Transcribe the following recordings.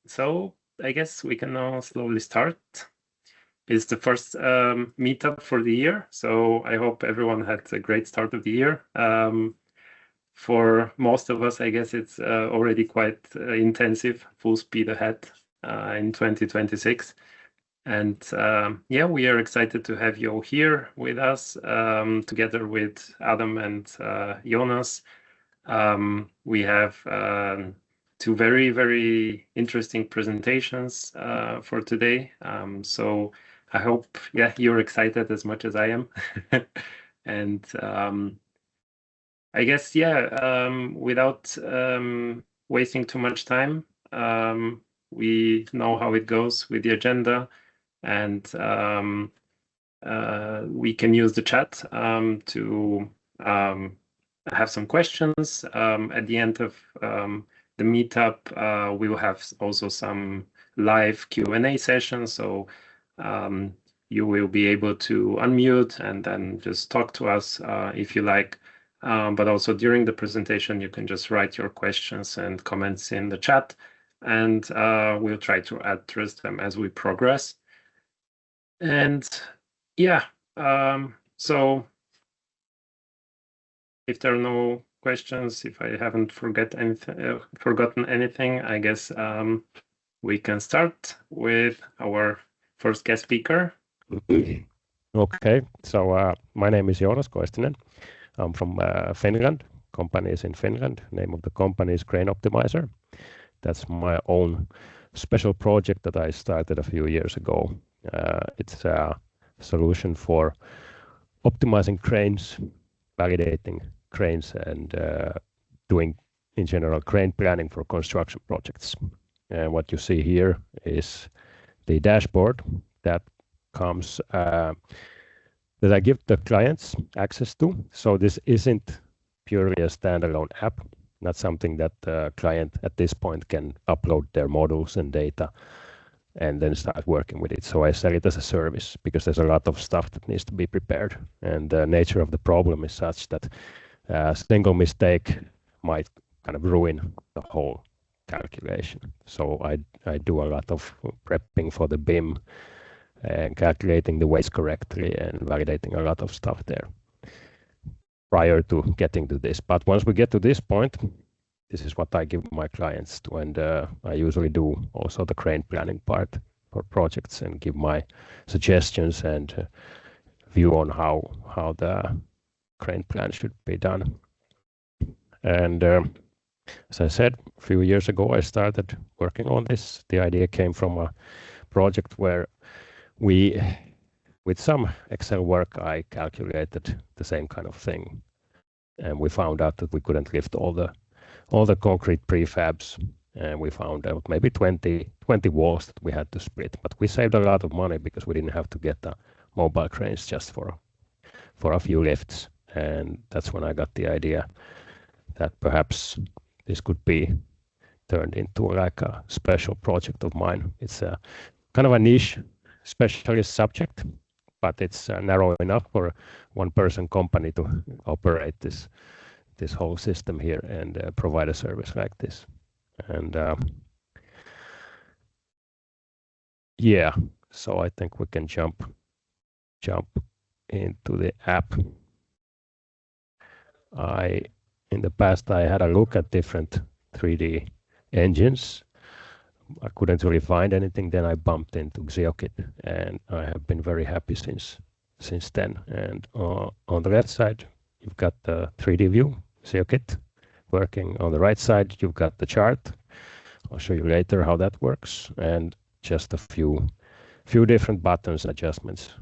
So I guess we can now slowly start. It's the first meetup for the year, so I hope everyone had a great start of the year. For most of us, I guess it's already quite intensive, full speed ahead in 2026. And yeah, we are excited to have you all here with us, together with Adam and Joonas. We have two very, very interesting presentations for today. So I hope, yeah, you're excited as much as I am. And I guess, yeah, without wasting too much time, we know how it goes with the agenda, and we can use the chat to have some questions. At the end of the meetup, we will have also some live Q&A sessions, so you will be able to unmute and then just talk to us if you like. But also during the presentation, you can just write your questions and comments in the chat, and we'll try to address them as we progress. And yeah, so if there are no questions, if I haven't forgotten anything, I guess we can start with our first guest speaker. Okay, so my name is Joonas Koistinen. I'm from Finland. Company is in Finland. Name of the company is Crane Optimizer. That's my own special project that I started a few years ago. It's a solution for optimizing cranes, validating cranes, and doing, in general, crane planning for construction projects. And what you see here is the dashboard that comes that I give the clients access to. So this isn't purely a standalone app, not something that the client at this point can upload their models and data and then start working with it. So I sell it as a service because there's a lot of stuff that needs to be prepared. And the nature of the problem is such that a single mistake might kind of ruin the whole calculation. So I do a lot of prepping for the BIM and calculating the weights correctly and validating a lot of stuff there prior to getting to this. But once we get to this point, this is what I give my clients to, and I usually do also the crane planning part for projects and give my suggestions and view on how the crane plan should be done. And as I said, a few years ago, I started working on this. The idea came from a project where with some Excel work, I calculated the same kind of thing, and we found out that we couldn't lift all the concrete prefabs, and we found out maybe 20 walls that we had to split. But we saved a lot of money because we didn't have to get the mobile cranes just for a few lifts, and that's when I got the idea that perhaps this could be turned into like a special project of mine. It's a kind of a niche specialist subject, but it's narrow enough for one person company to operate this whole system here and provide a service like this. And yeah, so I think we can jump into the app. In the past I had a look at different 3D engines. I couldn't really find anything. Then I bumped into xeokit, and I have been very happy since then. And on the left side, you've got the 3D view, xeokit, working. On the right side, you've got the chart. I'll show you later how that works, and just a few different buttons and adjustments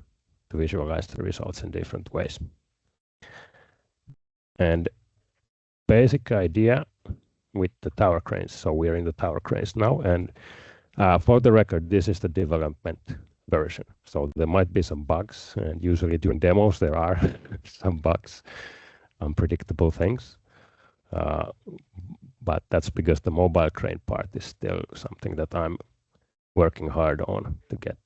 to visualize the results in different ways. And basic idea with the tower cranes. So we're in the tower cranes now, and for the record, this is the development version. So there might be some bugs, and usually during demos there are some bugs, unpredictable things. But that's because the mobile crane part is still something that I'm working hard on to get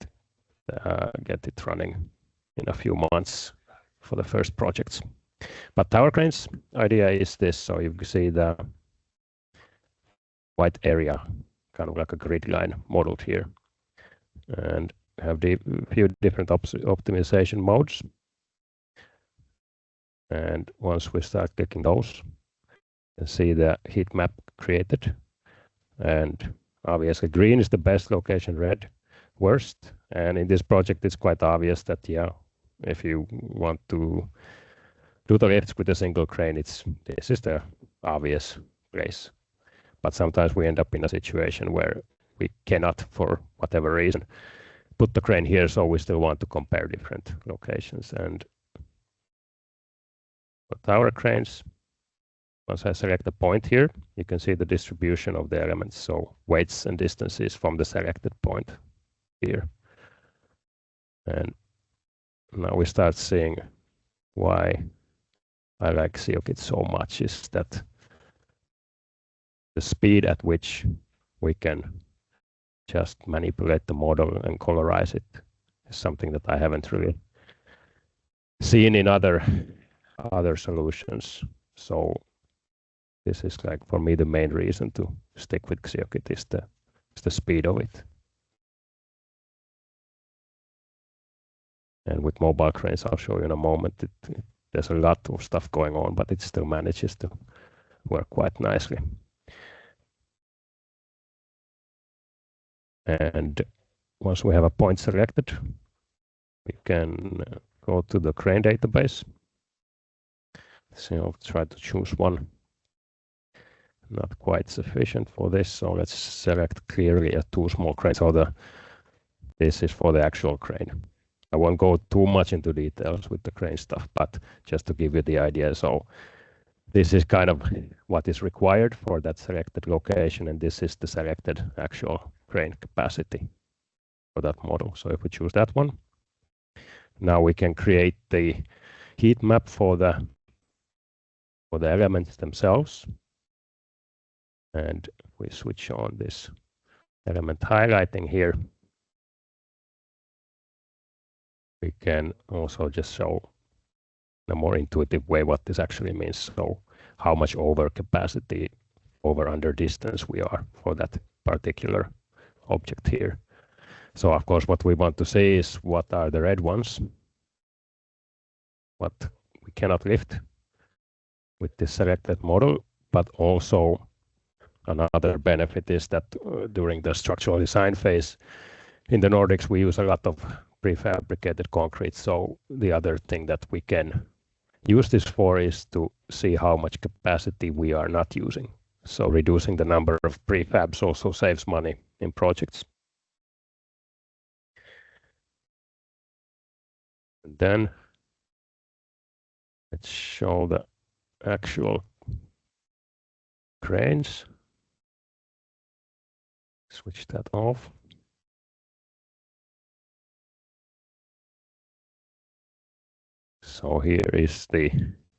it running in a few months for the first projects. But tower cranes idea is this. So you can see the white area kind of like a grid line modeled here, and have the few different optimization modes. And once we start clicking those, you can see the heat map created. And obviously green is the best location, red worst. And in this project, it's quite obvious that, yeah, if you want to do the lifts with a single crane, this is the obvious place. But sometimes we end up in a situation where we cannot, for whatever reason, put the crane here, so we still want to compare different locations. And for tower cranes, once I select the point here, you can see the distribution of the elements, so weights and distances from the selected point here. And now we start seeing why I like xeokit so much is that the speed at which we can just manipulate the model and colorize it is something that I haven't really seen in other solutions. So this is like, for me, the main reason to stick with xeokit is the speed of it. And with mobile cranes, I'll show you in a moment, there's a lot of stuff going on, but it still manages to work quite nicely. And once we have a point selected, we can go to the crane database. So I'll try to choose one. Not quite sufficient for this, so let's select clearly a too small crane. So this is for the actual crane. I won't go too much into details with the crane stuff, but just to give you the idea. So this is kind of what is required for that selected location, and this is the selected actual crane capacity for that model. So if we choose that one, now we can create the heat map for the elements themselves. And if we switch on this element highlighting here, we can also just show in a more intuitive way what this actually means. So how much over capacity, over under distance we are for that particular object here. So of course what we want to see is what are the red ones, what we cannot lift with this selected model, but also another benefit is that during the structural design phase in the Nordics, we use a lot of prefabricated concrete. So the other thing that we can use this for is to see how much capacity we are not using. So reducing the number of prefabs also saves money in projects. And then let's show the actual cranes. Switch that off. So here is the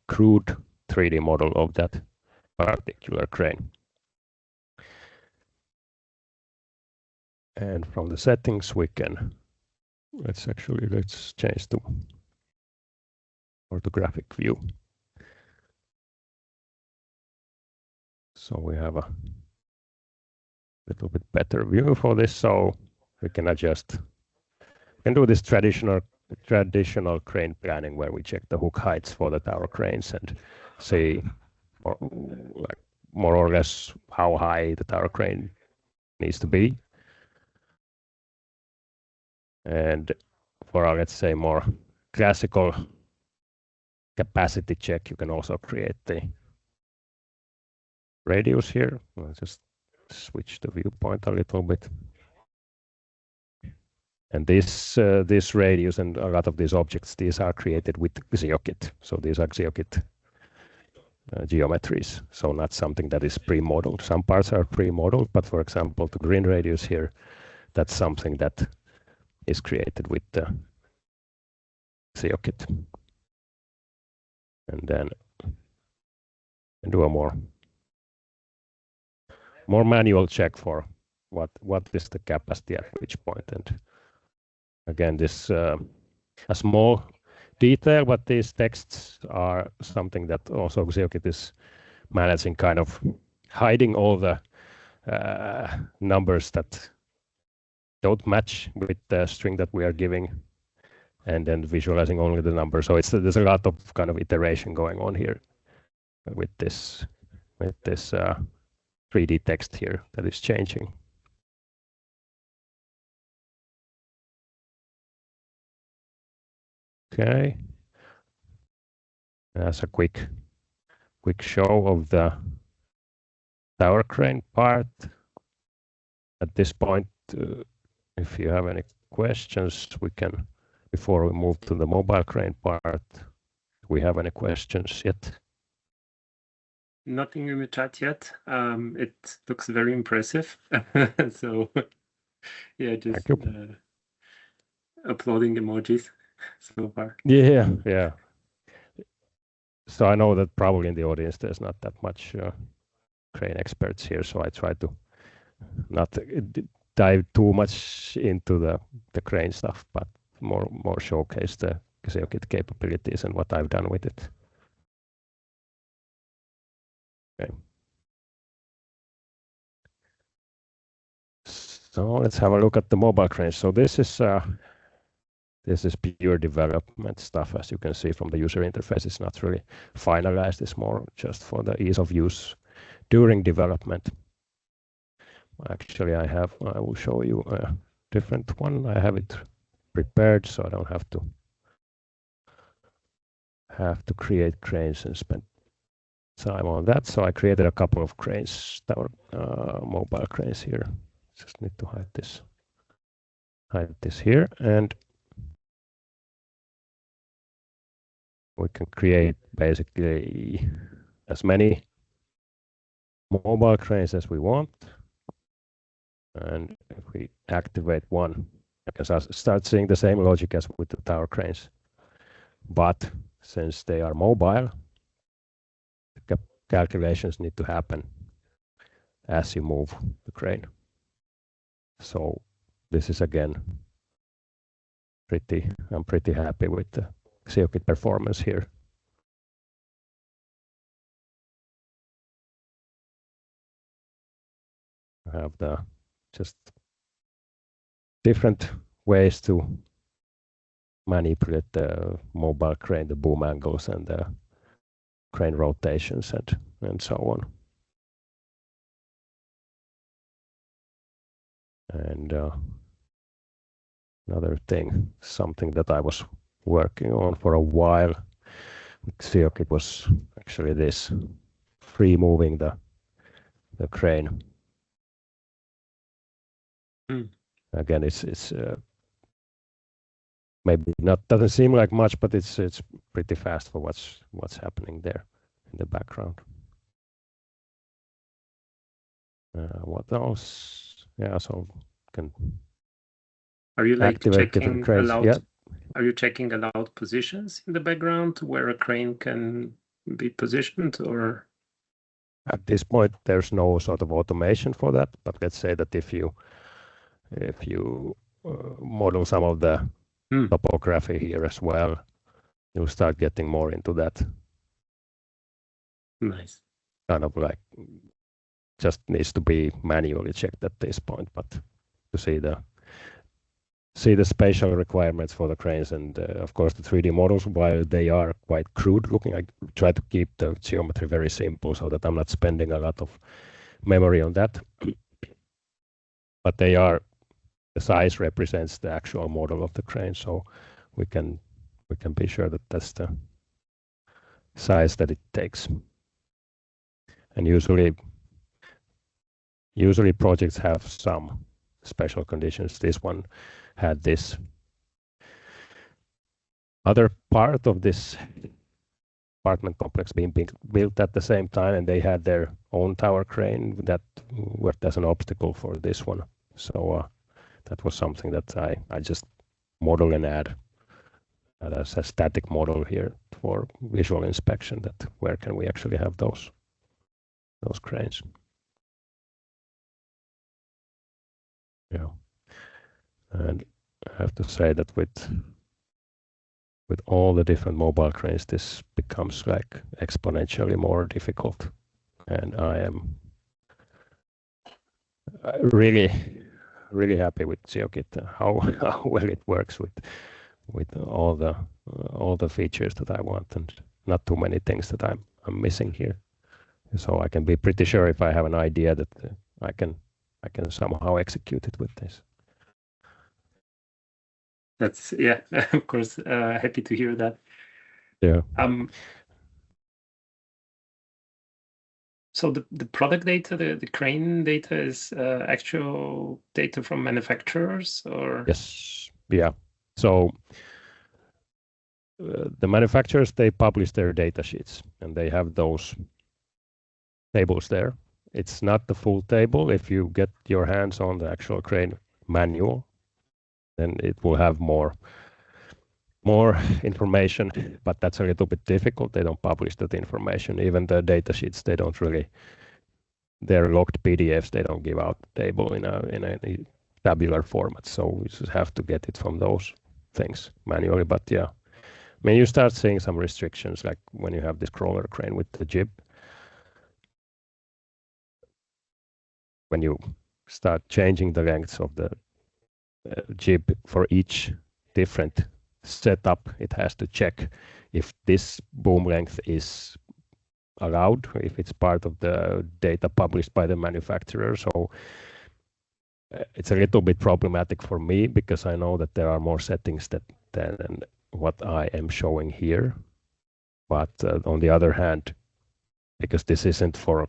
crude 3D model of that particular crane. And from the settings we can, let's change to orthographic view. So we have a little bit better view for this, so we can adjust. We can do this traditional crane planning where we check the hook heights for the tower cranes and see more or less how high the tower crane needs to be. And for our, let's say, more classical capacity check, you can also create the radius here. I'll just switch the viewpoint a little bit. And this radius and a lot of these objects, these are created with xeokit. So these are xeokit geometries. So not something that is pre-modeled. Some parts are pre-modeled, but for example, the green radius here, that's something that is created with the xeokit. And then do a more manual check for what is the capacity at which point. And again, this a small detail, but these texts are something that also xeokit is managing, kind of hiding all the numbers that don't match with the string that we are giving, and then visualizing only the number. So there's a lot of kind of iteration going on here with this 3D text here that is changing. Okay, that's a quick show of the tower crane part. At this point, if you have any questions, we can, before we move to the mobile crane part, do we have any questions yet? Nothing in the chat yet. It looks very impressive. So yeah, just uploading emojis so far. Yeah. So I know that probably in the audience there's not that much crane experts here, so I try to not dive too much into the crane stuff, but more showcase the xeokit capabilities and what I've done with it. Okay. So let's have a look at the mobile cranes. So this is pure development stuff, as you can see from the user interface. It's not really finalized. It's more just for the ease of use during development. Actually, I will show you a different one. I have it prepared, so I don't have to create cranes and spend time on that. So I created a couple of cranes, mobile cranes here. Just need to hide this here, and we can create basically as many mobile cranes as we want. And if we activate one, I can start seeing the same logic as with the tower cranes. But since they are mobile, the calculations need to happen as you move the crane. So this is again I'm pretty happy with the xeokit performance here. I have the just different ways to manipulate the mobile crane, the boom angles and the crane rotations and so on. And another thing, something that I was working on for a while with xeokit was actually this, free moving the crane. Again, it's maybe doesn't seem like much, but it's pretty fast for what's happening there in the background. What else? Yeah, so can. Are you like checking allowed? Yeah. Are you checking allowed positions in the background where a crane can be positioned, or? At this point, there's no sort of automation for that. But let's say that if you model some of the topography here as well, you'll start getting more into that. Nice. Kind of like just needs to be manually checked at this point, but to see the spatial requirements for the cranes and of course the 3D models, while they are quite crude looking, I try to keep the geometry very simple so that I'm not spending a lot of memory on that. But the size represents the actual model of the crane, so we can be sure that that's the size that it takes. And usually projects have some special conditions. This one had this other part of this apartment complex being built at the same time, and they had their own tower crane that worked as an obstacle for this one. So that was something that I just model and add as a static model here for visual inspection, that where can we actually have those cranes. Yeah, and I have to say that with all the different mobile cranes, this becomes like exponentially more difficult, and I am really, really happy with xeokit, how well it works with all the features that I want, and not too many things that I'm missing here. So I can be pretty sure if I have an idea that I can somehow execute it with this. That's of course, happy to hear that. Yeah. So the product data, the crane data is actual data from manufacturers, or? Yes. Yeah. So the manufacturers, they publish their data sheets and they have those tables there. It's not the full table. If you get your hands on the actual crane manual, then it will have more information, but that's a little bit difficult. They don't publish that information. Even the data sheets, they don't really, they're locked PDFs. They don't give out the table in a tabular format. So we just have to get it from those things manually. But yeah, I mean, you start seeing some restrictions, like when you have this crawler crane with the jib. When you start changing the lengths of the jib for each different setup, it has to check if this boom length is allowed, if it's part of the data published by the manufacturer. So it's a little bit problematic for me because I know that there are more settings than what I am showing here. But on the other hand, because this isn't for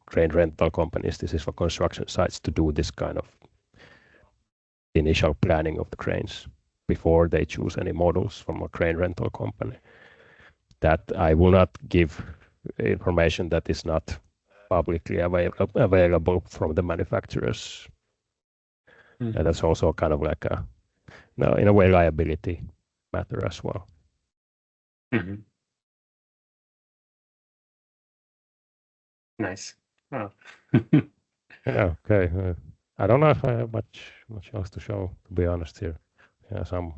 crane rental companies, this is for construction sites to do this kind of initial planning of the cranes before they choose any models from a crane rental company. That I will not give information that is not publicly available from the manufacturers. Mm-hmm. And that's also kind of like in a way, liability matter as well. Mm-hmm. Nice. Oh. Yeah. Okay. I don't know if I have much else to show, to be honest here. Yeah, some.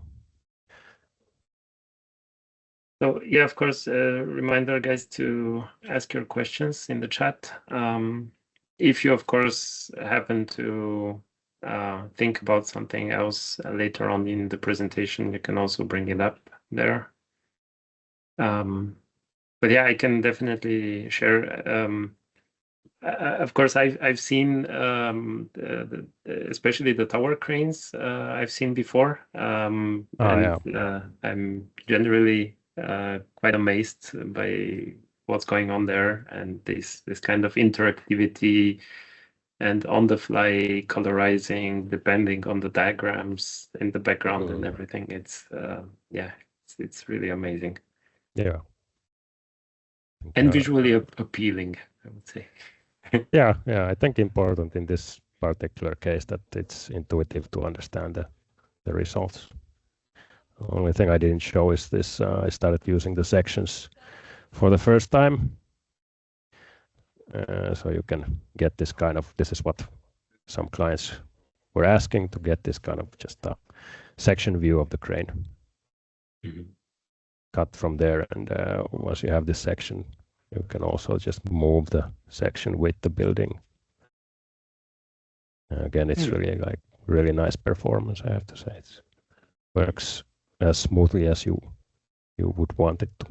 So yeah, of course, reminder, guys, to ask your questions in the chat. If you, of course, happen to think about something else later on in the presentation, you can also bring it up there. But yeah, I can definitely share. Of course, I've seen especially the tower cranes I've seen before, and I'm generally quite amazed by what's going on there, and this kind of interactivity and on the fly colorizing depending on the diagrams in the background and everything. It's it's really amazing. Yeah. And visually appealing, I would say. Yeah, I think important in this particular case that it's intuitive to understand the results. The only thing I didn't show is this. I started using the sections for the first time. So you can get this kind of, this is what some clients were asking, to get this kind of just a section view of the crane. Mm-hmm. Cut from there, and once you have this section, you can also just move the section with the building. Again, it's really nice performance, I have to say. It works as smoothly as you would want it to.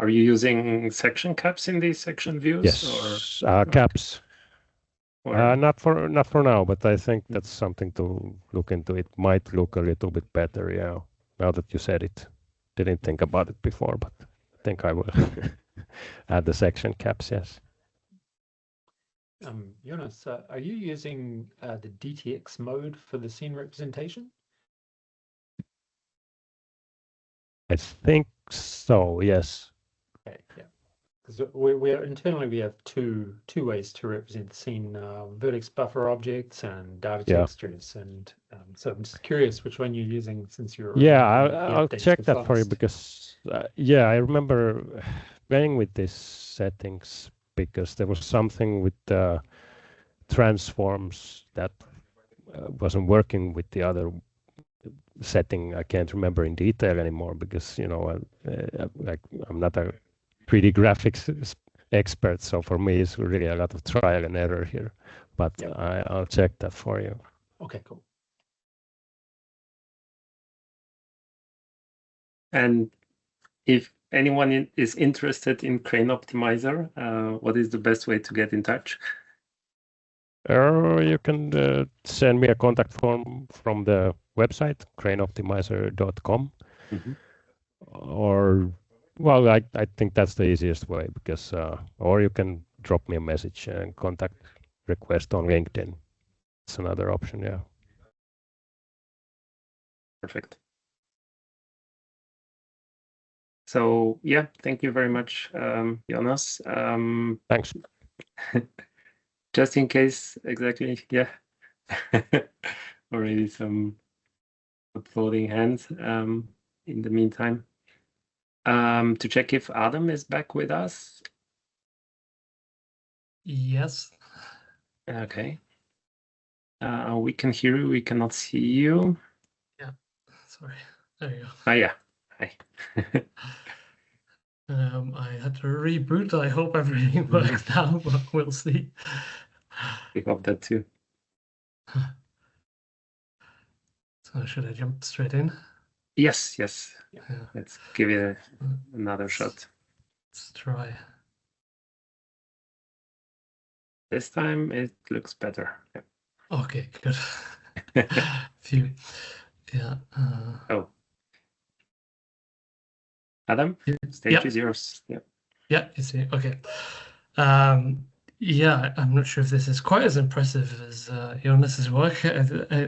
Are you using section caps in these section views? Yes, or caps. Not for now, but I think that's something to look into. It might look a little bit better, yeah. Now that you said it, didn't think about it before, but I think I will add the section caps. Yes. Joonas, are you using the DTX mode for the scene representation? I think so. Yes. Okay. Yeah. Because we internally we have two ways to represent the scene: vertex buffer objects and data textures. And so I'm just curious which one you're using, since you're I'll check that for you, because I remember playing with these settings because there was something with the transforms that wasn't working with the other setting. I can't remember in detail anymore because I'm not a 3D graphics expert, so for me it's really a lot of trial and error here. But I'll check that for you. Okay, cool. And if anyone is interested in Crane Optimizer, what is the best way to get in touch? You can send me a contact form from the website, craneoptimizer.com. Or, well, I think that's the easiest way, because, or you can drop me a message and contact request on LinkedIn. It's another option, yeah. Perfect. So yeah, thank you very much, Joonas. Thanks. Just in case, exactly, yeah. Already some uploading hands in the meantime. To check if Adam is back with us. Yes. Okay. We can hear you, we cannot see you. Yeah, sorry. There you go. Oh yeah, hi. I had to reboot. I hope everything works now, but we'll see. We hope that too. So should I jump straight in? Yes, yes. Yeah. Let's give it another shot. Let's try. This time it looks better. Yeah. Okay, good. Phew. Yeah. Oh. Adam, stage is yours. Yeah. Yeah, you see. Okay. Yeah, I'm not sure if this is quite as impressive as Joonas's work.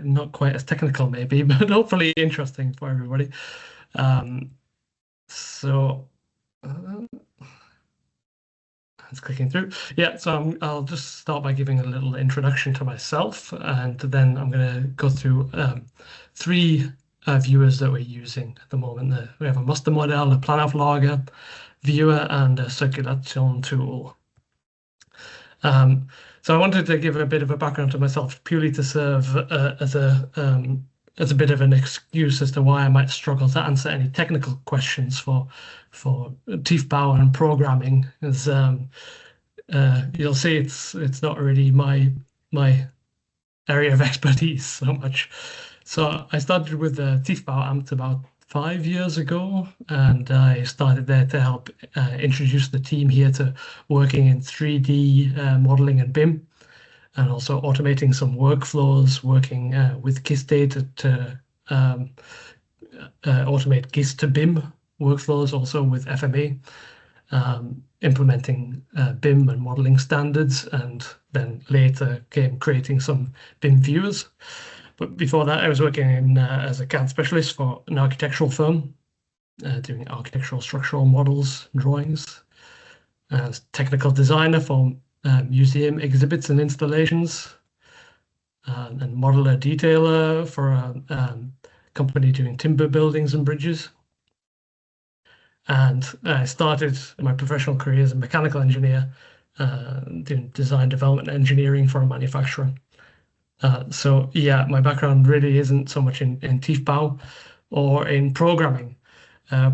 Not quite as technical, maybe, but hopefully interesting for everybody. So it's clicking through. Yeah, so I'll just start by giving a little introduction to myself, and then I'm going to go through three viewers that we're using at the moment. We have a muster model, a Planauflage viewer, and a circulation tool. So I wanted to give a bit of a background to myself, purely to serve as a bit of an excuse as to why I might struggle to answer any technical questions for Tiefbau and programming. As you'll see, it's not really my area of expertise so much. So I started with Tiefbauamt about 5 years ago, and I started there to help introduce the team here to working in 3D modeling and BIM, and also automating some workflows, working with GIS data to automate GIS to BIM workflows, also with FMA, implementing BIM and modeling standards, and then later came creating some BIM viewers. But before that, I was working as a CAD specialist for an architectural firm, doing architectural structural models, drawings, as technical designer for museum exhibits and installations, and modeler detailer for a company doing timber buildings and bridges. And I started my professional career as a mechanical engineer, doing design development engineering for a manufacturer. So yeah, my background really isn't so much in Tiefbau or in programming.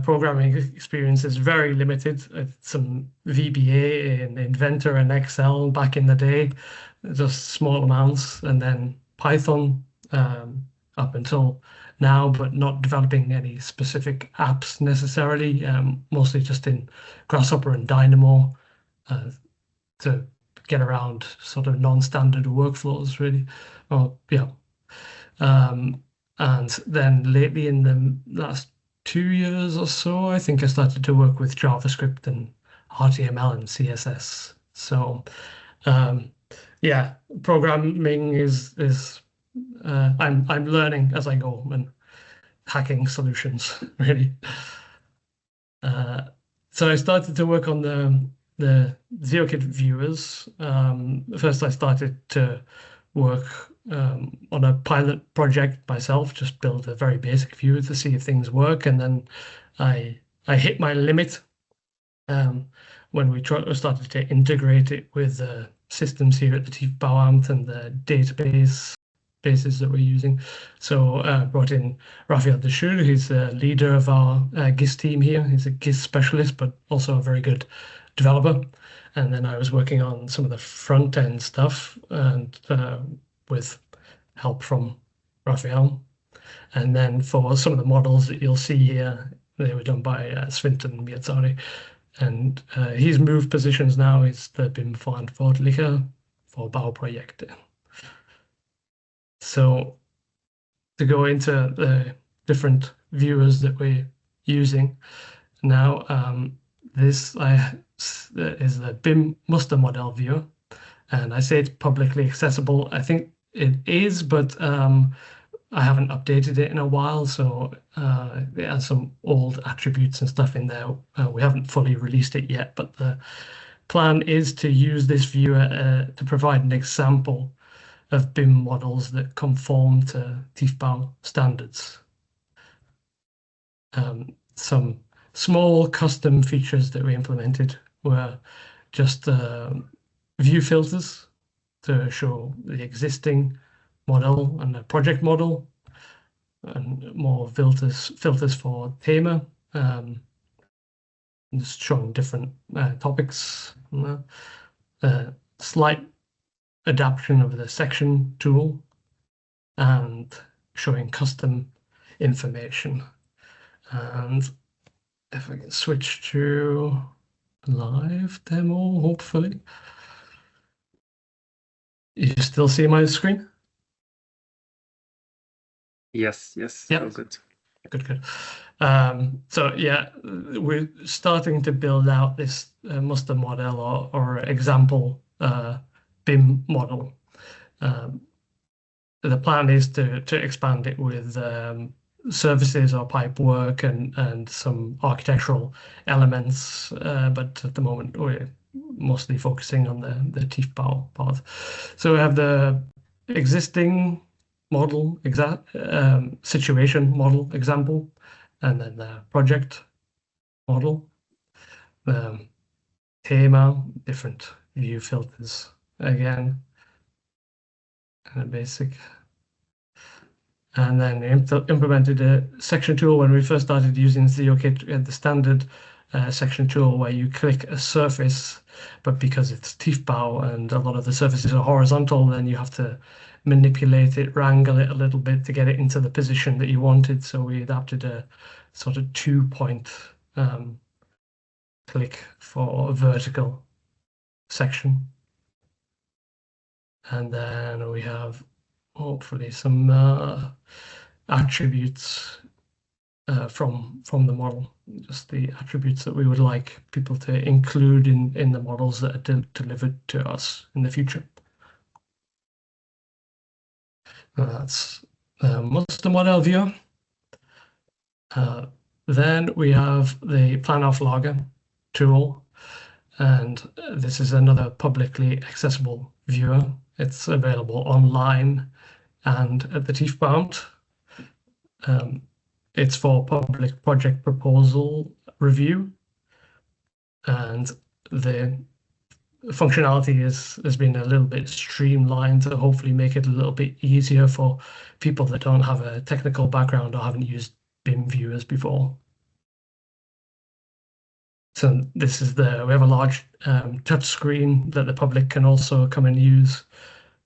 Programming experience is very limited. Some VBA in Inventor and Excel back in the day, just small amounts, and then Python up until now, but not developing any specific apps necessarily, mostly just in Grasshopper and Dynamo to get around sort of non-standard workflows, really. Oh, yeah. And then lately, in the last 2 years or so, I think I started to work with JavaScript and HTML and CSS. So, yeah, programming is I'm learning as I go and hacking solutions, really. So I started to work on the xeokit viewers. First, I started to work on a pilot project myself, just build a very basic viewer to see if things work, and then I hit my limit when we started to integrate it with systems here at the Tiefbauamt and the databases that we're using. So brought in Raphael de Schuur, who's the leader of our GIS team here. He's a GIS specialist, but also a very good developer, and then I was working on some of the front end stuff and with help from Raphael. And then for some of the models that you'll see here, they were done by Svinton Mietzari. And he's moved positions now. He's the BIM-verantwortlicher for Bauprojekte. So to go into the different viewers that we're using now, this is the BIM muster model viewer. And I say it's publicly accessible. I think it is, but I haven't updated it in a while, so it has some old attributes and stuff in there. We haven't fully released it yet, but the plan is to use this viewer to provide an example of BIM models that conform to Tiefbau standards. Some small custom features that we implemented were just view filters to show the existing model and the project model, and more filters for thema, just showing different topics. Slight adaptation of the section tool and showing custom information. And if I can switch to live demo, hopefully. You still see my screen? Yes, Yeah. Good. Good. So yeah, we're starting to build out this muster model or example BIM model. The plan is to expand it with services or pipe work and some architectural elements, but at the moment we're mostly focusing on the Tiefbau part. So we have the existing model, situation model example, and then the project model, thema, different view filters again, and a basic. And then implemented a section tool. When we first started using xeokit, we had the standard section tool where you click a surface, but because it's Tiefbau and a lot of the surfaces are horizontal, then you have to manipulate it, wrangle it a little bit to get it into the position that you wanted. So we adapted a sort of 2-point click for a vertical section. And then we have hopefully some attributes from the model, just the attributes that we would like people to include in the models that are delivered to us in the future. That's the muster model viewer. Then we have the Planauflage tool, and this is another publicly accessible viewer. It's available online and at the Tiefbau. It's for public project proposal review, and the functionality has been a little bit streamlined to hopefully make it a little bit easier for people that don't have a technical background or haven't used BIM viewers before. So this is we have a large touch screen that the public can also come and use.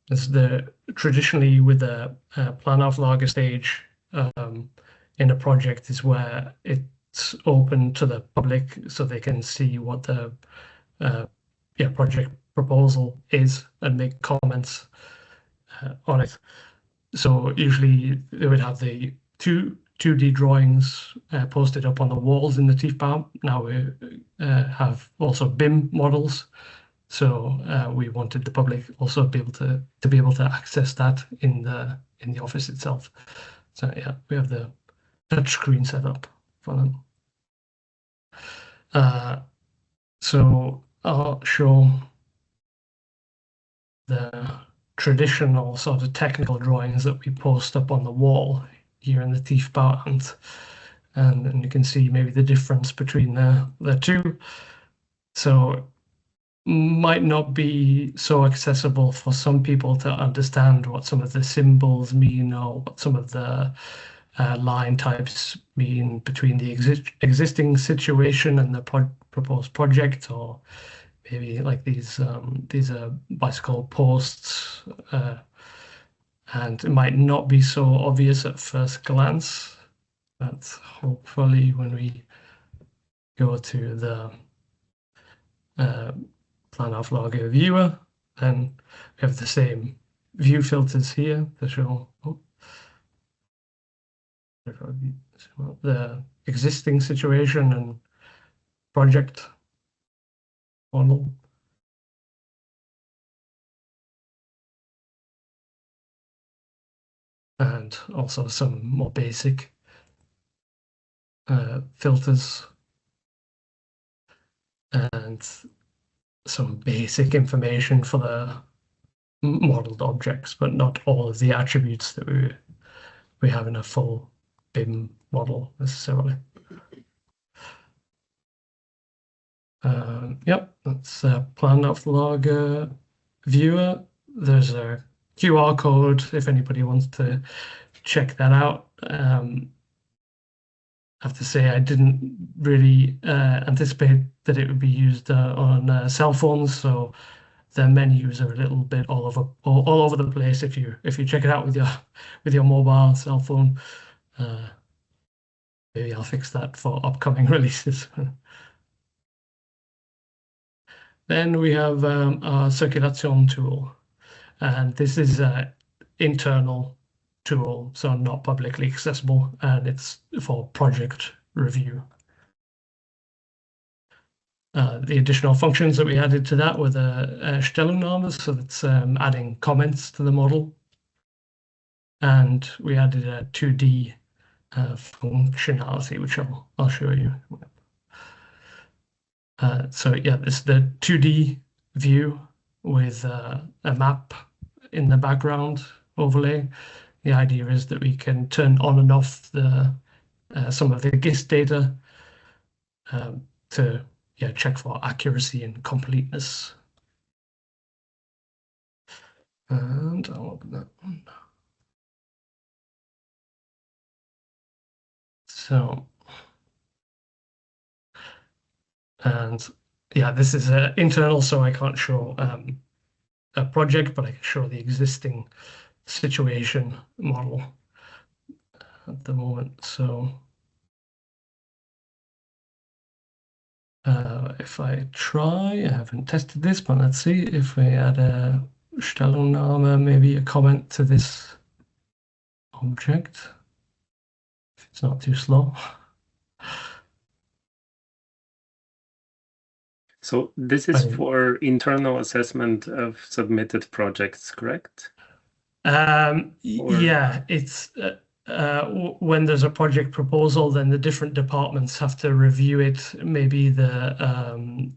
This is traditionally with the Planauflage stage in a project is where it's open to the public so they can see what the project proposal is and make comments on it. So usually they would have the 2D drawings posted up on the walls in the Tiefbau. Now we have also BIM models. So we wanted the public also be able to be able to access that in the office itself. So yeah, we have the touch screen set up for them. So I'll show the traditional sort of technical drawings that we post up on the wall here in the Tiefbau, and you can see maybe the difference between the two. So might not be so accessible for some people to understand what some of the symbols mean or what some of the line types being between the existing situation and the proposed project, or maybe like these are bicycle posts, and it might not be so obvious at first glance, but hopefully when we go to the plan of logger viewer, then we have the same view filters here to show the existing situation and project model. And also some more basic filters and some basic information for the modeled objects, but not all of the attributes that we have in a full BIM model necessarily. Yep, that's a plan of log viewer. There's a QR code if anybody wants to check that out. I have to say I didn't really anticipate that it would be used on cell phones, so the menus are a little bit all over the place. If you check it out with your mobile cell phone, maybe I'll fix that for upcoming releases. Then we have our circulation tool, and this is an internal tool, so not publicly accessible, and it's for project review. The additional functions that we added to that were the Stellungnahmen, so that's adding comments to the model, and we added a 2D functionality, which I'll show you. So yeah, this is the 2D view with a map in the background overlay. The idea is that we can turn on and off some of the GIST data to check for accuracy and completeness. And I'll open that one. So, and yeah, this is internal, so I can't show a project, but I can show the existing situation model at the moment. So if I try, I haven't tested this, but let's see if we add a Stellungnahme, maybe a comment to this object, if it's not too slow. So this is for internal assessment of submitted projects, correct? Yeah, it's when there's a project proposal, then the different departments have to review it. Maybe the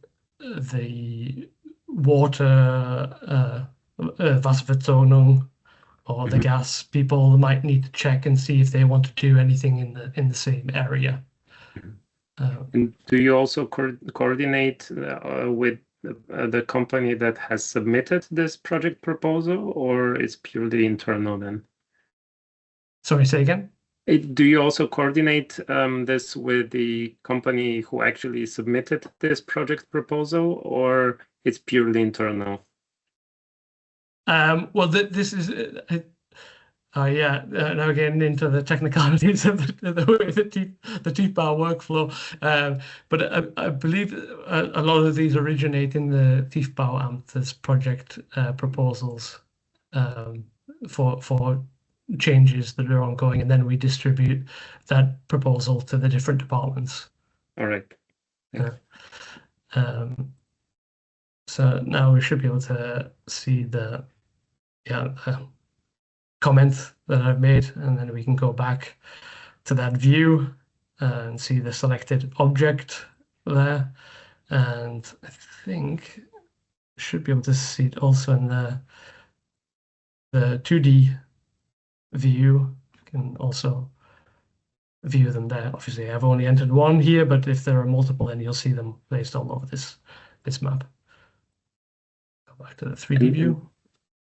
water Wasserversorgung or the gas people might need to check and see if they want to do anything in the same area. And do you also coordinate with the company that has submitted this project proposal, or it's purely internal then? Sorry, say again? Do you also coordinate this with the company who actually submitted this project proposal, or it's purely internal? Well, this is now getting into the technicalities of the way the Tiefbau workflow, but I believe a lot of these originate in the Tiefbauamt as project proposals for changes that are ongoing, and then we distribute that proposal to the different departments. All right. Yeah. So now we should be able to see the comment that I've made, and then we can go back to that view and see the selected object there. And I think should be able to see it also in the 2D view. You can also view them there. Obviously, I've only entered one here, but if there are multiple, then you'll see them placed all over this map. Go back to the 3D view.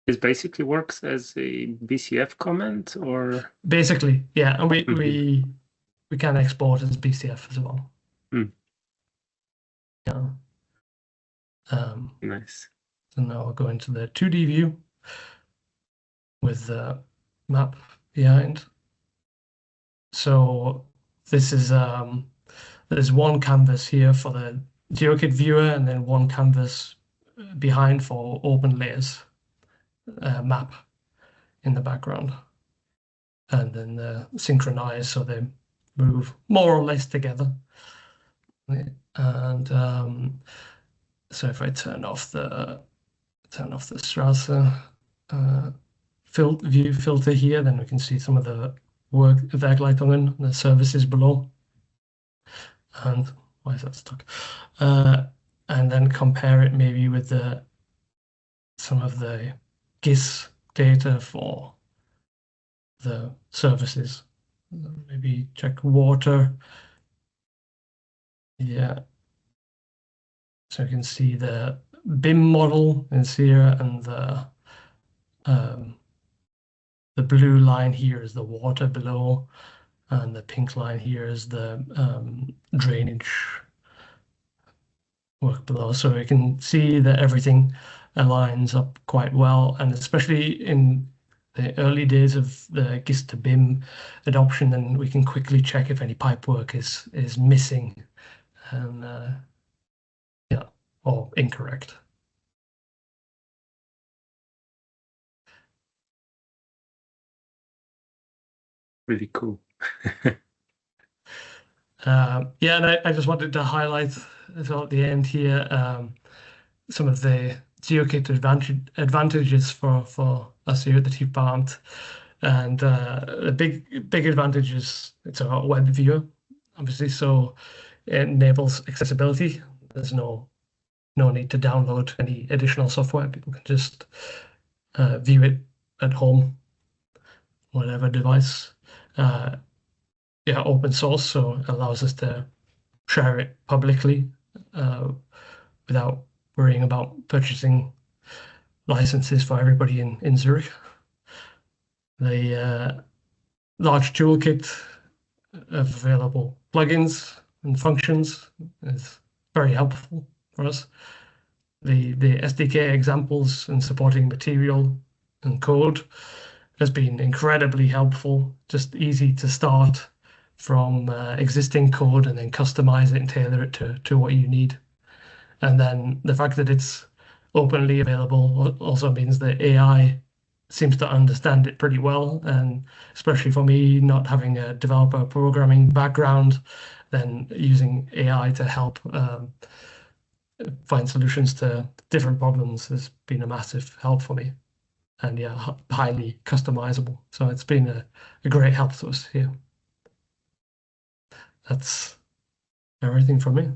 This basically works as a BCF comment, or Basically, yeah, and we can export as BCF as well. Yeah. Nice. So now I'll go into the 2D view with the map behind. So this is there's one canvas here for the xeokit viewer, and then one canvas behind for open layers map in the background, and then synchronize so they move more or less together. And so if I turn off the Strasse view filter here, then we can see some of the Werkleitungen, the services below. And why is that stuck? And then compare it maybe with some of the GIS data for the services. Maybe check water. Yeah. So you can see the BIM model is here, and the blue line here is the water below, and the pink line here is the drainage work below. So you can see that everything aligns up quite well, and especially in the early days of the GIS to BIM adoption, then we can quickly check if any pipe work is missing and yeah, or incorrect. Really cool. Yeah, and I just wanted to highlight as well at the end here some of the xeokit advantages for us here at the Tiefbauamt. And the big advantage is it's a web viewer, obviously, so it enables accessibility. There's no need to download any additional software. People can just view it at home, whatever device. Yeah, open source, so it allows us to share it publicly without worrying about purchasing licenses for everybody in Zurich. The large toolkit of available plugins and functions is very helpful for us. The SDK examples and supporting material and code has been incredibly helpful, just easy to start from existing code and then customize it and tailor it to what you need. And then the fact that it's openly available also means that AI seems to understand it pretty well. And especially for me, not having a developer programming background, then using AI to help find solutions to different problems has been a massive help for me. And yeah, highly customizable. So it's been a great help to us here. That's everything from me.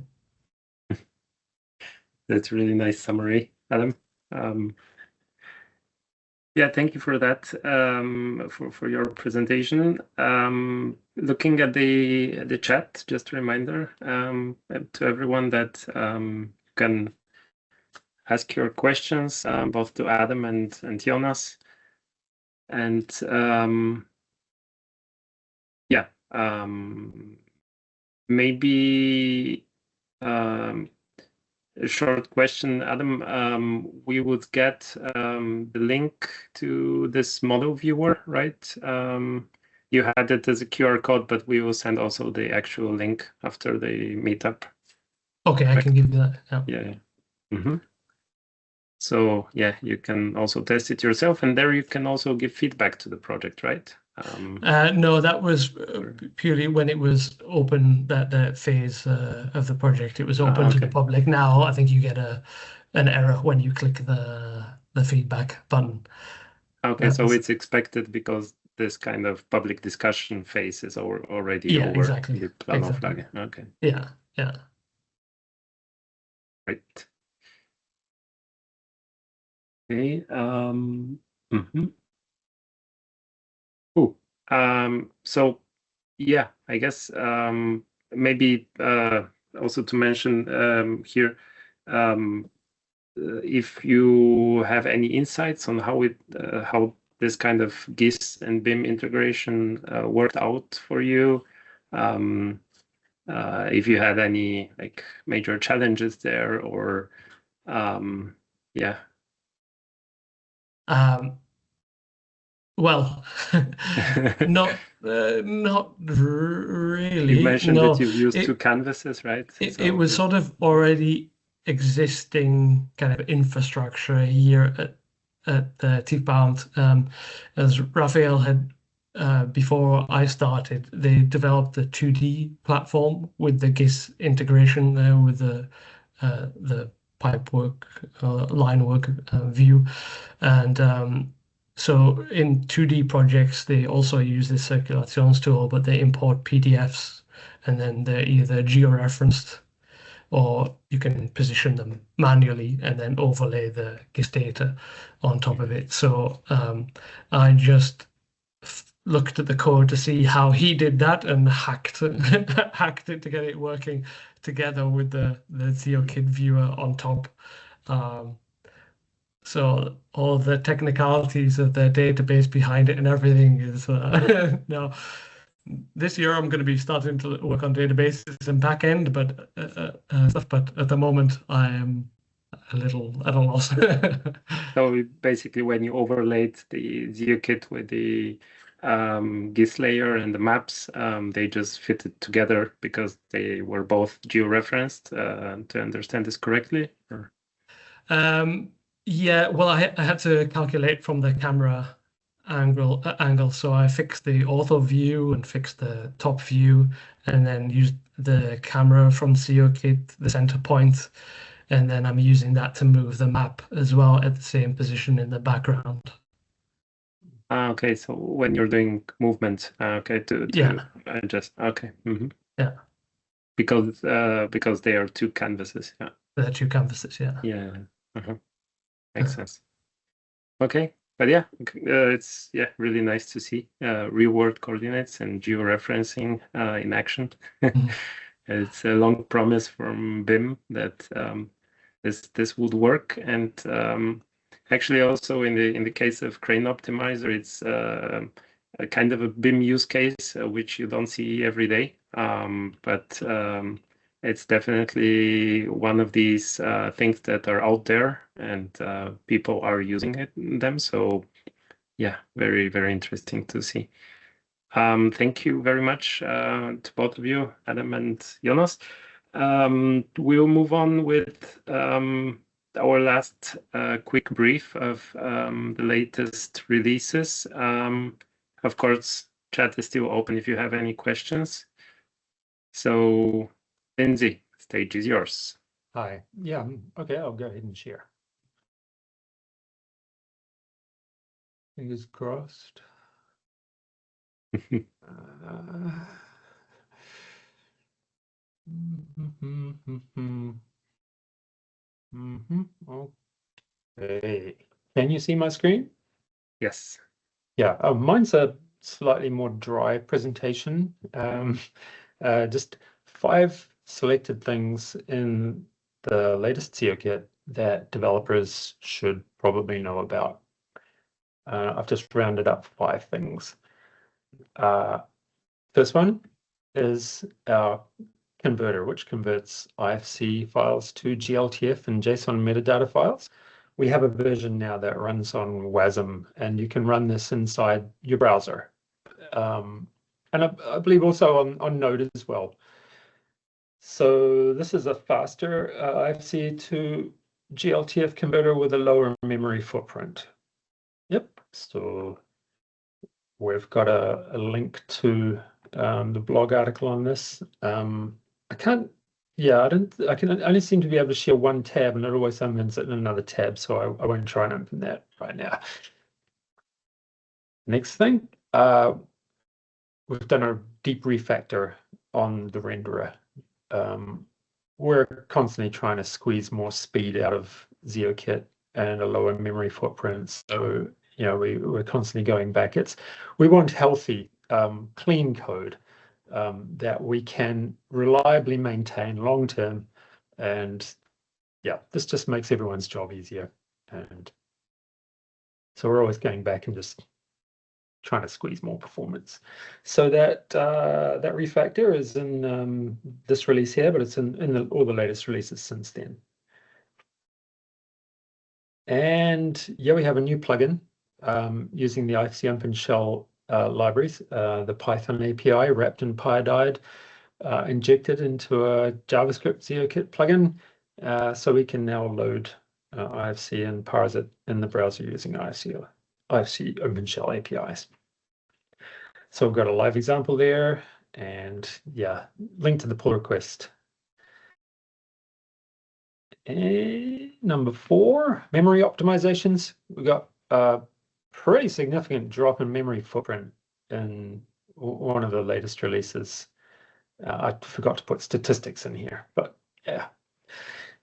That's a really nice summary, Adam. Yeah, thank you for that, for your presentation. Looking at the chat, just a reminder to everyone that you can ask your questions both to Adam and Joonas. And yeah, maybe a short question, Adam. We would get the link to this model viewer, right? You had it as a QR code, but we will send also the actual link after the meetup. Okay, I can give you that. Yeah. Yeah. Mm-hmm. So yeah, you can also test it yourself, and there you can also give feedback to the project, right? No, that was purely when it was open, that phase of the project. It was open to the public. Now I think you get an error when you click the feedback button. Okay, so it's expected because this kind of public discussion phase is already over. Exactly. The Planofflage. Okay. Yeah. Right. Okay. Cool. So yeah, I guess maybe also to mention here, if you have any insights on how this kind of GIS and BIM integration worked out for you. If you had any like major challenges there, or yeah. Well, not really. You mentioned no, that you've used two canvases, right? It was sort of already existing kind of infrastructure here at the Tiefbau. As Raphael had before I started, they developed the 2D platform with the GIS integration there with the pipework, line work view, and so in 2D projects, they also use this circulations tool, but they import PDFs and then they're either georeferenced or you can position them manually and then overlay the GIS data on top of it. So I just looked at the code to see how he did that and hacked it to get it working together with the xeokit viewer on top. So all the technicalities of the database behind it and everything is now. This year I'm going to be starting to work on databases and backend, but stuff. But at the moment I am a little at a loss. So basically, when you overlaid the xeokit with the GIS layer and the maps, they just fitted together because they were both georeferenced. To understand this correctly, or? Yeah, well, I had to calculate from the camera angle, so I fixed the ortho view and fixed the top view, and then used the camera from xeokit, the center point, and then I'm using that to move the map as well at the same position in the background. Okay, so when you're doing movement, okay, to adjust, okay, yeah, because they are two canvases, yeah. They're two canvases, yeah. Yeah, makes sense. Okay, but yeah, it's really nice to see real world coordinates and georeferencing in action. It's a long promise from BIM that this would work, and actually also in the case of Crane Optimizer, it's a kind of a BIM use case which you don't see every day, but it's definitely one of these things that are out there and people are using them. So yeah, very, very interesting to see. Thank you very much to both of you, Adam and Joonas. We'll move on with our last quick brief of the latest releases. Of course, chat is still open if you have any questions. So, Lindsay, stage is yours. Hi. Yeah. Okay. I'll go ahead and share. Fingers crossed. Okay. Can you see my screen? Yes. Yeah. Mine's a slightly more dry presentation. Just 5 selected things in the latest xeokit that developers should probably know about. I've just rounded up 5 things. First one is our converter, which converts IFC files to GLTF and JSON metadata files. We have a version now that runs on WASM, and you can run this inside your browser. And I believe also on Node as well. So this is a faster IFC to GLTF converter with a lower memory footprint. Yep. So we've got a link to the blog article on this. I can only seem to be able to share one tab, and it always opens it in another tab, so I won't try and open that right now. Next thing, we've done a deep refactor on the renderer. We're constantly trying to squeeze more speed out of xeokit and a lower memory footprint. So, you know, we're constantly going back. We want healthy, clean code that we can reliably maintain long term, and yeah, this just makes everyone's job easier. And so we're always going back and just trying to squeeze more performance. So that that refactor is in this release here, but it's in all the latest releases since then. And yeah, we have a new plugin using the IFC Shell libraries, the Python API wrapped in PyDide, injected into a JavaScript xeokit plugin. So we can now load IFC and parse it in the browser using IFC OpenShell APIs. So we've got a live example there, and yeah, link to the pull request. And number 4, memory optimizations. We got a pretty significant drop in memory footprint in one of the latest releases. I forgot to put statistics in here, but yeah,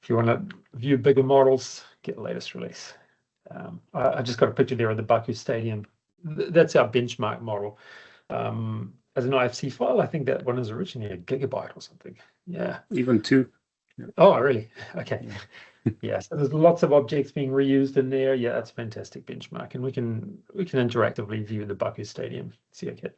if you want to view bigger models, get the latest release. I just got a picture there of the Baku Stadium. That's our benchmark model. As an IFC file, I think that one is originally a gigabyte or something. Yeah. Even 2. Yeah. Oh, really? Okay. Yeah, so there's lots of objects being reused in there. Yeah, that's fantastic benchmark. And we can interactively view the Baku Stadium xeokit.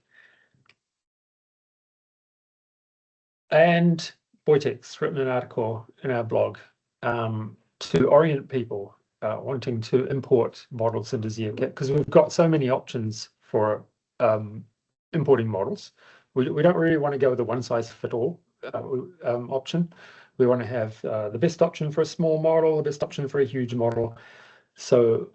And Wojtek's written an article in our blog to orient people wanting to import models into xeokit, because we've got so many options for importing models. We don't really want to go with a one-size-fits-all option. We want to have the best option for a small model, the best option for a huge model. So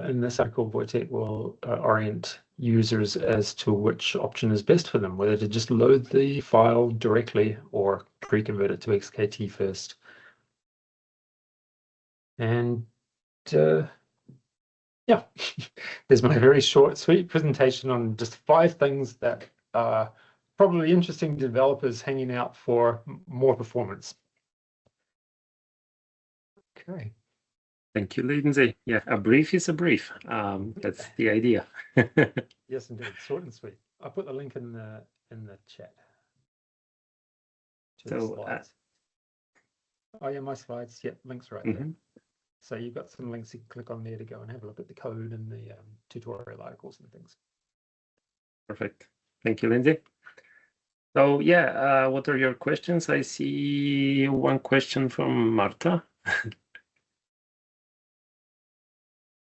in this article, Wojtek will orient users as to which option is best for them, whether to just load the file directly or pre-convert it to XKT first. And yeah, there's my very short, sweet presentation on just 5 things that are probably interesting to developers hanging out for more performance. Okay. Thank you, Lindsay. Yeah, a brief is a brief. That's the idea. Yes, indeed, short and sweet. I'll put the link in the chat. To the slides. Oh yeah, my slides. Yep, links right there. So you've got some links you can click on there to go and have a look at the code and the tutorial articles and things. Perfect. Thank you, Lindsay. So yeah, what are your questions? I see one question from Marta.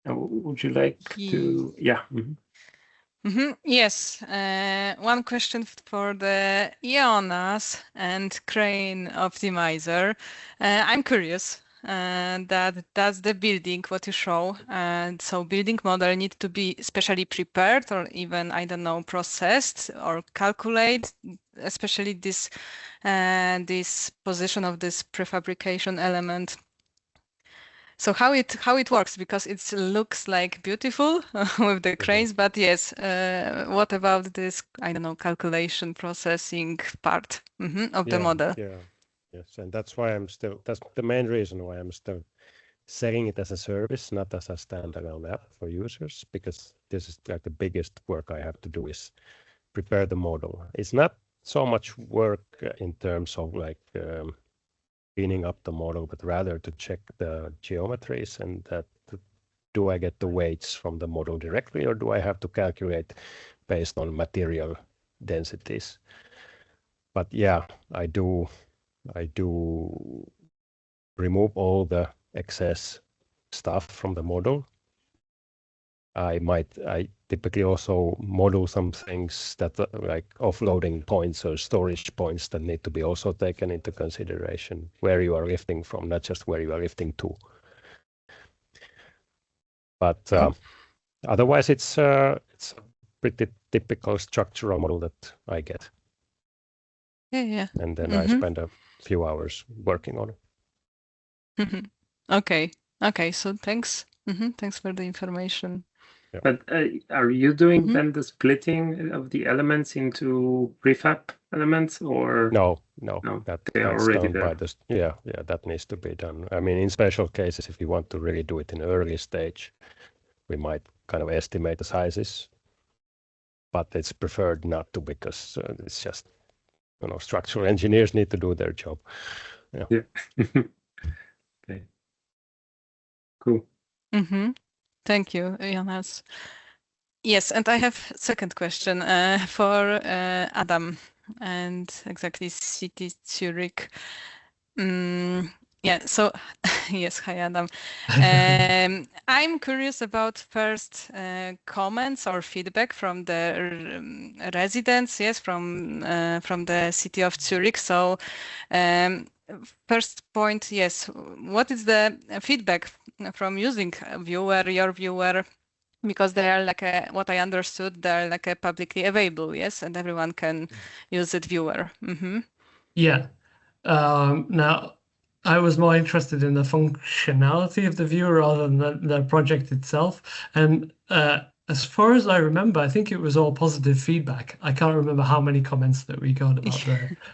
Would you like to? Yeah. Yes. One question for the Joonas and Crane optimizer. I'm curious. That's the building what you show, and so building model need to be specially prepared or even, I don't know, processed or calculate, especially this position of this prefabrication element. So how it works, because it looks like beautiful with the cranes, but yes, what about this, I don't know, calculation processing part of the model? Yeah. Yes, and that's why that's the main reason why I'm still setting it as a service, not as a standalone app for users, because this is like the biggest work I have to do is prepare the model. It's not so much work in terms of like cleaning up the model, but rather to check the geometries and that do I get the weights from the model directly, or do I have to calculate based on material densities? But yeah, I do remove all the excess stuff from the model. I typically also model some things that like offloading points or storage points that need to be also taken into consideration, where you are lifting from, not just where you are lifting to. But otherwise, it's a pretty typical structural model that I get. Yeah. And then I spend a few hours working on it. Okay. So thanks. Thanks for the information. Yeah. But are you doing then the splitting of the elements into prefab elements, or no, they that's are already done there? by this. Yeah, that needs to be done. I mean, in special cases, if you want to really do it in early stage, we might kind of estimate the sizes, but it's preferred not to, because it's just, structural engineers need to do their job. Yeah. Okay. Cool. Thank you, Joonas. Yes, and I have second question for Adam and exactly City Zurich. Yeah, so yes, hi Adam. I'm curious about first comments or feedback from the residents, yes, from the city of Zurich. So first point, yes, what is the feedback from using your viewer? Because they are like what I understood, they're like a publicly available, yes, and everyone can use it viewer. Yeah. Now, I was more interested in the functionality of the viewer rather than the project itself. And as far as I remember, I think it was all positive feedback. I can't remember how many comments that we got about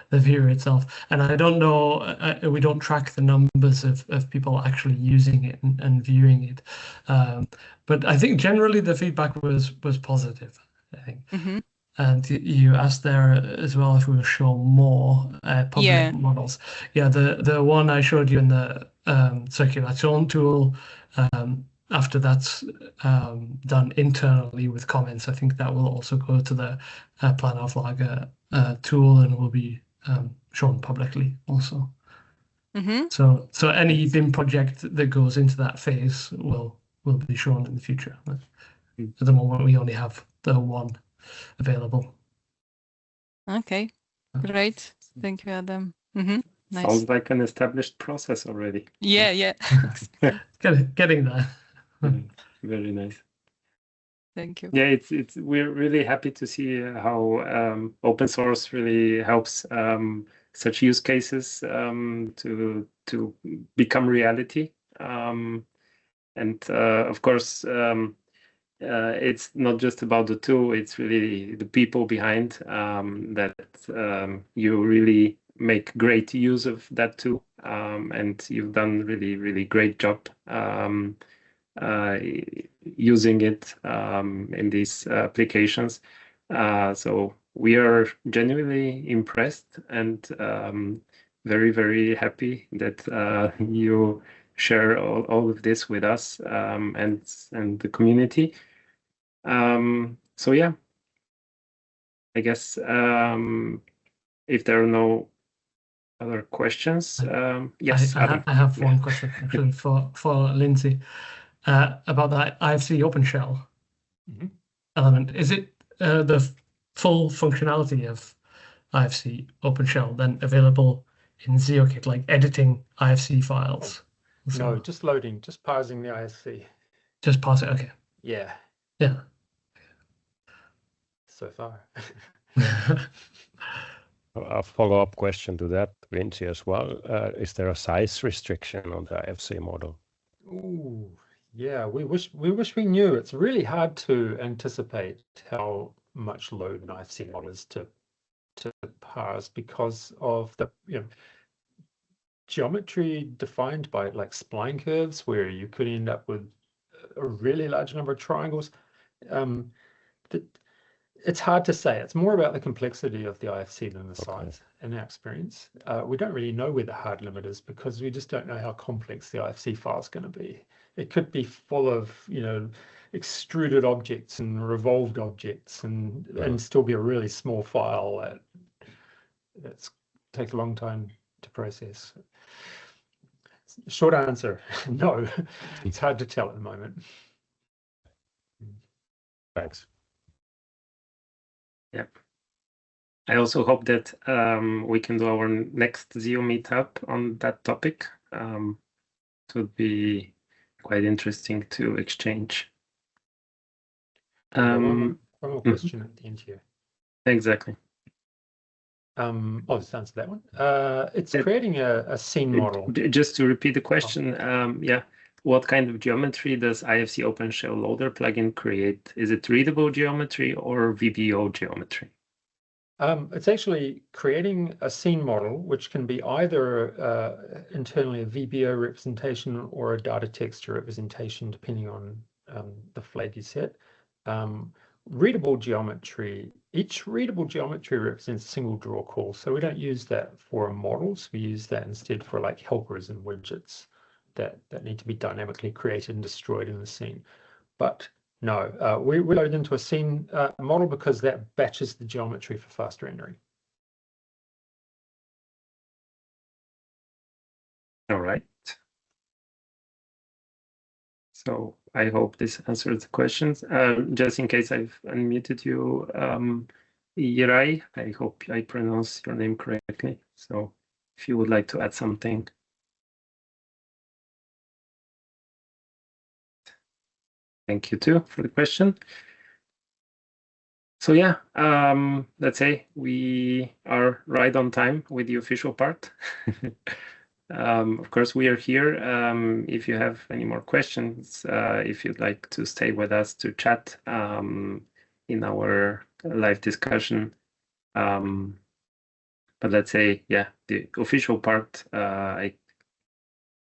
the viewer itself. And I don't know, we don't track the numbers of people actually using it and viewing it. But I think generally the feedback was positive, I think. And you asked there as well if we will show more public models. Yeah, the one I showed you in the circulation tool, after that's done internally with comments, I think that will also go to the Planauflage tool and will be shown publicly also. So any BIM project that goes into that phase will be shown in the future. At the moment, we only have the one available. Okay, great. Thank you, Adam. Nice. Sounds like an established process already. Yeah. Getting there. Very nice. Thank you. Yeah, we're really happy to see how open source really helps such use cases to become reality. And of course, it's not just about the tool, it's really the people behind that you really make great use of that tool. And you've done really great job using it in these applications. So we are genuinely impressed and very happy that you share all of this with us and the community. So yeah, I guess if there are no other questions, yes, I have one question actually for Lindsay about the IFC OpenShell element. Is it the full functionality of IFC OpenShell then available in xeokit, like editing IFC files? No, just loading, just parsing the IFC. Just parse it, okay. Yeah. So far. A follow-up question to that, Lindsay, as well. Is there a size restriction on the IFC model? Ooh, yeah, we wish we knew. It's really hard to anticipate how much load an IFC model is to parse because of the geometry defined by like spline curves, where you could end up with a really large number of triangles. It's hard to say. It's more about the complexity of the IFC than the size. In our experience, we don't really know where the hard limit is because we just don't know how complex the IFC file is going to be. It could be full of extruded objects and revolved objects and still be a really small file that takes a long time to process. Short answer, no. It's hard to tell at the moment. Thanks. Yeah. I also hope that we can do our next xeoMeetup on that topic. It would be quite interesting to exchange. One more question at the end here. Exactly. I'll just answer that one. It's creating a scene model. Just to repeat the question, what kind of geometry does IFC OpenShell Loader plugin create? Is it readable geometry or VBO geometry? It's actually creating a scene model, which can be either internally a VBO representation or a data texture representation, depending on the flag you set. Readable geometry, each readable geometry represents a single draw call. So we don't use that for models. We use that instead for like helpers and widgets. that need to be dynamically created and destroyed in the scene. But no, we load into a scene model because that batches the geometry for fast rendering. All right. So I hope this answers the questions. Just in case I've unmuted you, Irai, I hope I pronounce your name correctly. So if you would like to add something. Thank you too for the question. So yeah, let's say we are right on time with the official part. Of course, we are here. If you have any more questions, if you'd like to stay with us to chat in our live discussion. But let's say, yeah, the official part, I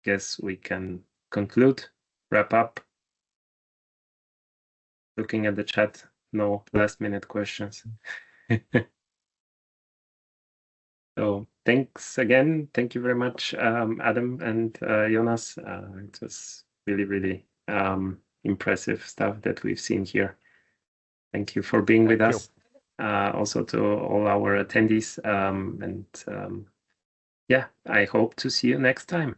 guess we can conclude, wrap up. Looking at the chat, no last-minute questions. So thanks again. Thank you very much, Adam and Joonas. It was really, really impressive stuff that we've seen here. Thank you for being with us. Also to all our attendees. Yeah, I hope to see you next time.